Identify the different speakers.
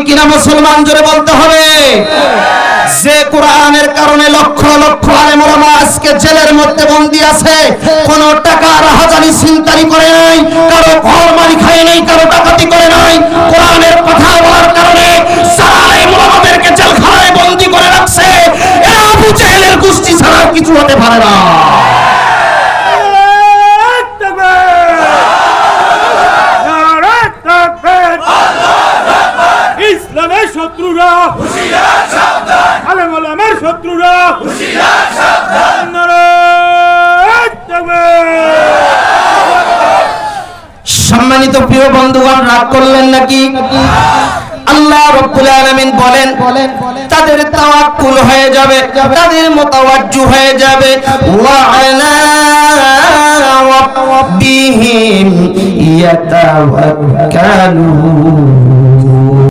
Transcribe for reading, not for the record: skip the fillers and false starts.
Speaker 1: ঠিক কিনা মুসলমান জোরে বলতে হবে। যে কোরআনের কারণে লক্ষ লক্ষ আলেম ওলামা আজকে জেলের মধ্যে বন্দী আছে, কোন টাকা রাহাজানি ছিনতাই করে নাই, কারো ঘর মারি খায় নাই, কারো ডাকাতি করে নাই। কোরআনের কথা বলার কারণে যারা আলেম ওলামাদেরকে জেলখানায় বন্দী করে রাখছে, এরা আবু জেহেলের গোষ্ঠী ছাড়া কিছু হতে পারে না।
Speaker 2: ইসলামের শত্রুরা হুঁশিয়ার সাবধান, আলেম ওলামার শত্রুরা হুঁশিয়ার সাবধান। নারায়ে তাকবীর।
Speaker 1: সম্মানিত প্রিয় বন্ধুগণ, রাগ করলেন নাকি? আল্লাহ রাব্বুল আলামিন বলেন তাদের তাওয়াক্কুল হয়ে যাবে, তাদের মুতাওয়াজ্জু হয়ে যাবে। ওয়া আলা রাব্বিহিম ইয়াতাওয়াক্কালুন।